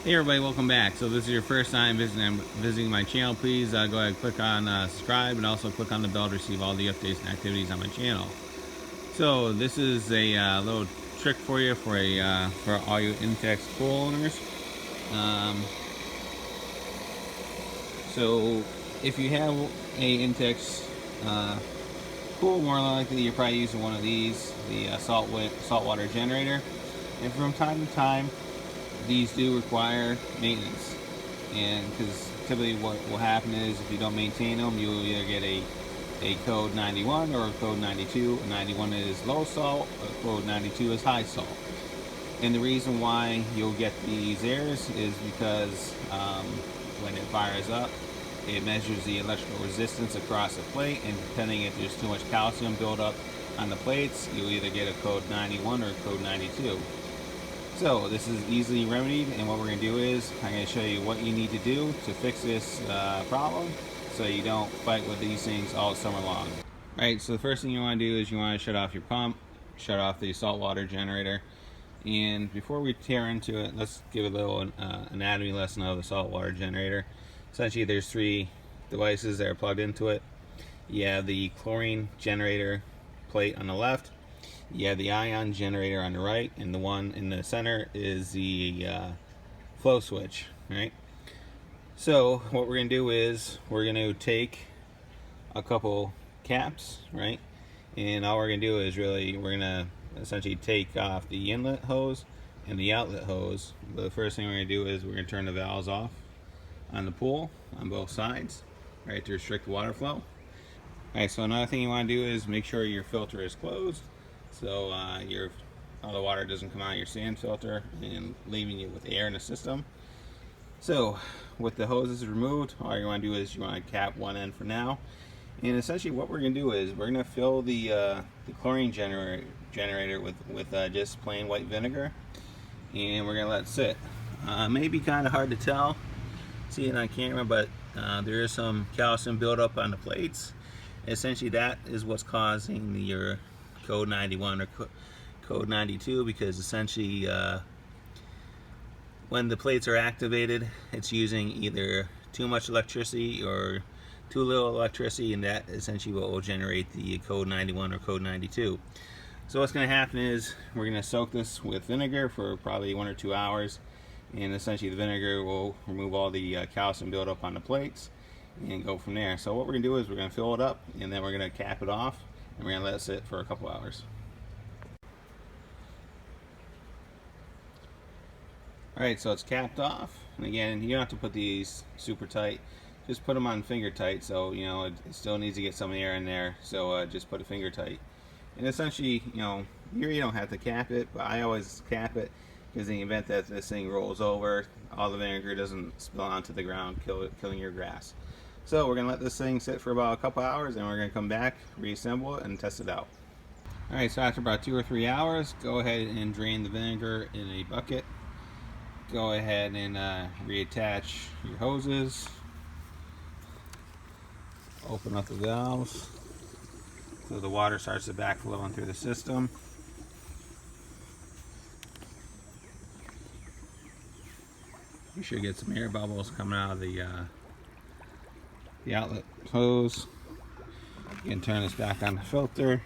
Hey everybody, welcome back. So this is your first time visiting my channel, please go ahead and click on subscribe and also click on the bell to receive all the updates and activities on my channel. So this is a little trick for you for all you Intex pool owners. So if you have a Intex pool, more likely you're probably using one of these, the saltwater generator, and from time to time these do require maintenance, and because typically what will happen is if you don't maintain them, you will either get a code 91 or a code 92. 91 is low salt, a code 92 is high salt. And the reason why you'll get these errors is because when it fires up, it measures the electrical resistance across the plate, and depending if there's too much calcium buildup on the plates, you'll either get a code 91 or a code 92. So this is easily remedied, and what we're going to do is I'm going to show you what you need to do to fix this problem so you don't fight with these things all summer long. Alright, so the first thing you want to do is you want to shut off your pump, shut off the saltwater generator, and before we tear into it, let's give a little anatomy lesson of the saltwater generator. Essentially there's three devices that are plugged into it. You have the chlorine generator plate on the left, you have the ion generator on the right, and the one in the center is the flow switch, right? So what we're going to do is we're going to take a couple caps, right? And all we're going to do is we're going to essentially take off the inlet hose and the outlet hose. But the first thing we're going to do is we're going to turn the valves off on the pool on both sides, right, to restrict water flow. Alright, so another thing you want to do is make sure your filter is closed, so all the water doesn't come out of your sand filter and leaving you with air in the system. So with the hoses removed, all you want to do is you want to cap one end for now, and essentially what we're going to do is we're going to fill the chlorine generator with just plain white vinegar, and we're going to let it sit. May be kind of hard to tell, see it on camera, but there is some calcium buildup on the plates. Essentially that is what's causing your code 91 or code 92, because essentially when the plates are activated, it's using either too much electricity or too little electricity, and that essentially will generate the code 91 or code 92. So what's going to happen is we're going to soak this with vinegar for probably 1 or 2 hours, and essentially the vinegar will remove all the calcium buildup on the plates and go from there. So what we're going to do is we're going to fill it up, and then we're going to cap it off, and we're going to let it sit for a couple hours. Alright, so it's capped off, and again, you don't have to put these super tight, just put them on finger tight, so you know it still needs to get some air in there, so just put a finger tight. And essentially, you know, here you don't have to cap it, but I always cap it, because in the event that this thing rolls over, all the vinegar doesn't spill onto the ground, killing your grass. So we're going to let this thing sit for about a couple hours, and we're going to come back, reassemble it, and test it out. Alright, so after about 2 or 3 hours, go ahead and drain the vinegar in a bucket. Go ahead and reattach your hoses. Open up the valves so the water starts to backflow through the system. You should get some air bubbles coming out of the outlet hose. You can turn this back on the filter.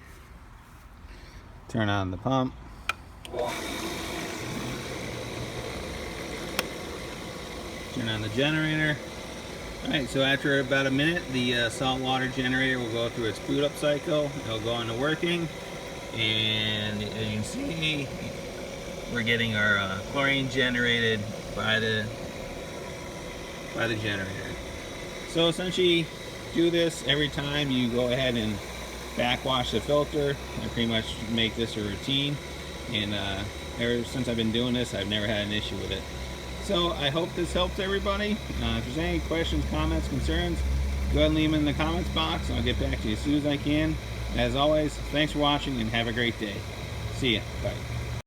Turn on the pump. Turn on the generator. Alright, so after about a minute, the saltwater generator will go through its boot up cycle. It'll go into working, and as you can see, we're getting our chlorine generated by the generator. So essentially, do this every time you go ahead and backwash the filter. I pretty much make this a routine, and ever since I've been doing this, I've never had an issue with it. So I hope this helps everybody. If there's any questions, comments, concerns, go ahead and leave them in the comments box. I'll get back to you as soon as I can. As always, thanks for watching and have a great day. See ya. Bye.